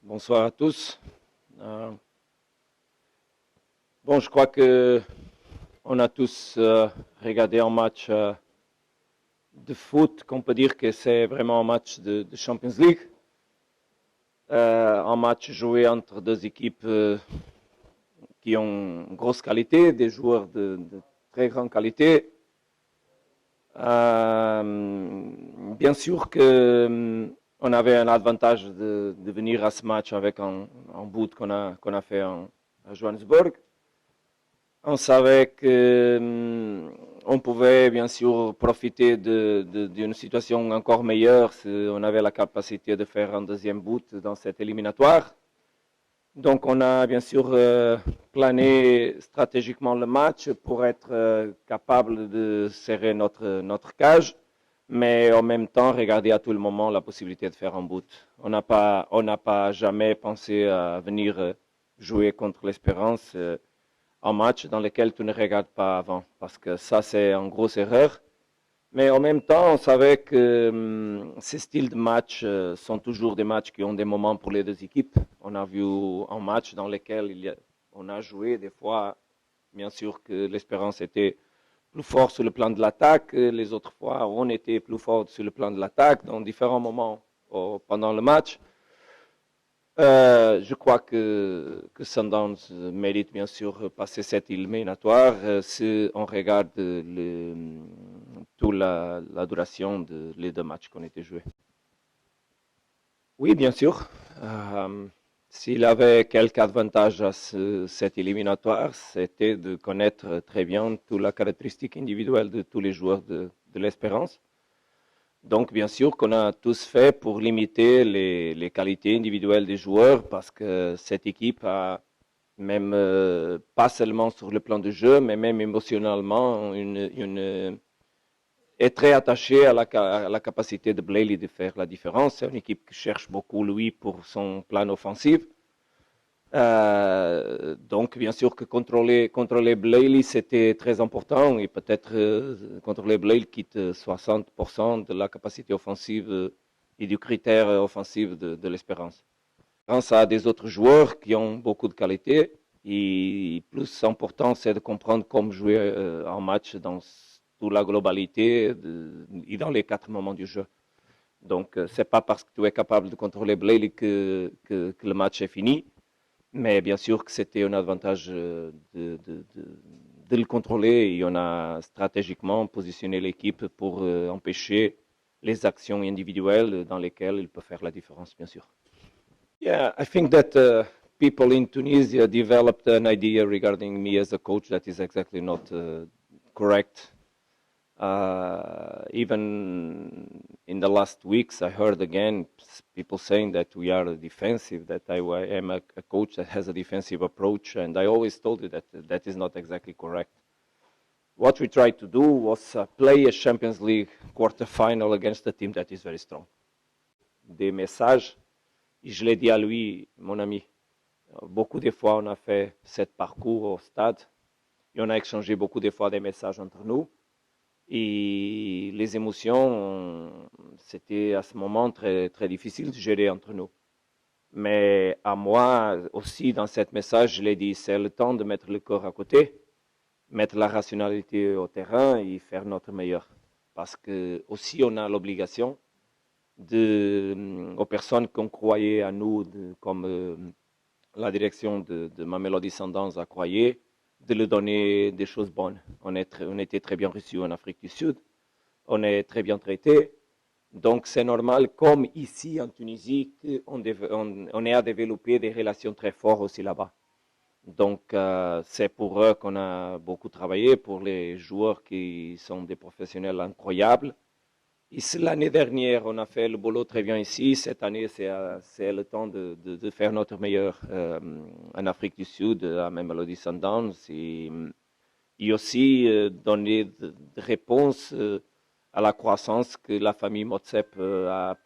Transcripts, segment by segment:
Bonsoir à tous. Euh, bon, je crois que on a tous regardé un match de foot, qu'on peut dire que c'est vraiment un match de Champions League. Un match joué entre deux équipes qui ont une grosse qualité, des joueurs de très grande qualité. Bien sûr que on avait un avantage de venir à ce match avec un but qu'on a fait à Johannesburg. On savait qu'on pouvait bien sûr profiter d'une situation encore meilleure si on avait la capacité de faire un deuxième but dans cette éliminatoire. Donc on a bien sûr plané stratégiquement le match pour être capable de serrer notre cage, mais en même temps regarder à tout le moment la possibilité de faire un but. On n'a pas jamais pensé à venir jouer contre l'Espérance. Un match dans lequel tu ne regardes pas avant, parce que ça, c'est une grosse erreur. Mais en même temps, on savait que ces styles de match sont toujours des matchs qui ont des moments pour les deux équipes. On a vu un match dans lequel on a joué des fois, bien sûr que l'Espérance était plus fort sur le plan de l'attaque, les autres fois on était plus fort sur le plan de l'attaque dans différents moments pendant le match. Je crois que Sundowns mérite bien sûr passer cette éliminatoire si on regarde toute la duration des deux matchs qui ont été joués. Oui, bien sûr. S'il avait quelques avantages à cette éliminatoire, c'était de connaître très bien toute la caractéristique individuelle de tous les joueurs de l'Espérance. Donc, bien sûr qu'on a tous fait pour limiter les qualités individuelles des joueurs parce que cette équipe a même pas seulement sur le plan de jeu, mais même émotionnellement, est très attachée à la capacité de Blayley de faire la différence. C'est une équipe qui cherche beaucoup lui pour son plan offensif. Donc, bien sûr que contrôler Blayley, c'était très important et peut-être contrôler Blayley quitte 60% de la capacité offensive et du critère offensif de l'Espérance. Grâce à des autres joueurs qui ont beaucoup de qualité et plus important, c'est de comprendre comment jouer un match dans toute la globalité et dans les 4 moments du jeu. Donc, c'est pas parce que tu es capable de contrôler Blayley que le match est fini. Mais bien sûr que c'était un avantage de le contrôler et on a stratégiquement positionné l'équipe pour empêcher les actions individuelles dans lesquelles il peut faire la différence, bien sûr. Yeah, I think that people in Tunisia developed an idea regarding me as a coach that is exactly not correct. Even in the last weeks, I heard again people saying that we are defensive, that I am a coach that has a defensive approach, and I always told you that that is not exactly correct. What we tried to do was play a Champions League quarterfinal against a team that is very strong. Des messages, et je l'ai dit à lui, mon ami, beaucoup de fois on a fait ce parcours au stade et on a échangé beaucoup de fois des messages entre nous. Et les émotions, c'était à ce moment très, très difficile de gérer entre nous. Mais à moi aussi, dans ce message, je l'ai dit, c'est le temps de mettre le corps à côté, mettre la rationalité au terrain et faire notre meilleur. Parce que aussi, on a l'obligation aux personnes qui ont croyé à nous, comme la direction de Mamelody Sundowns a croyé, de lui donner des choses bonnes. On était très bien reçus en Afrique du Sud, on est très bien traité. Donc c'est normal, comme ici en Tunisie, on est à développer des relations très fortes aussi là-bas. Donc c'est pour eux qu'on a beaucoup travaillé, pour les joueurs qui sont des professionnels incroyables. Ici, l'année dernière, on a fait le boulot très bien ici. Cette année, c'est le temps de faire notre meilleur en Afrique du Sud, à Mamelody Sundowns, et aussi donner des réponses à la croissance que la famille Motsep a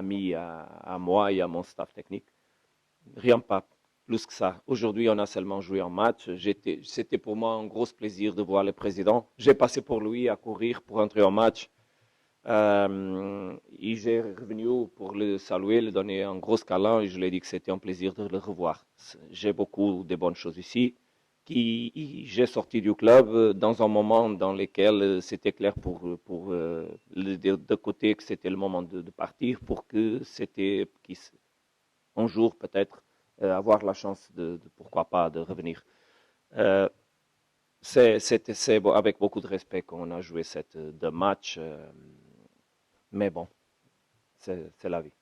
mis à moi et à mon staff technique. Rien pas plus que ça. Aujourd'hui, on a seulement joué un match. C'était pour moi un gros plaisir de voir le président. J'ai passé pour lui à courir pour entrer en match. Et j'ai revenu pour le saluer, lui donner un gros câlin et je lui ai dit que c'était un plaisir de le revoir. J'ai beaucoup de bonnes choses ici. J'ai sorti du club dans un moment dans lequel c'était clair pour les deux côtés que c'était le moment de partir, pour que c'était un jour peut-être avoir la chance pourquoi pas de revenir. Euh, c'est avec beaucoup de respect qu'on a joué cette deux matchs, mais bon, c'est la vie.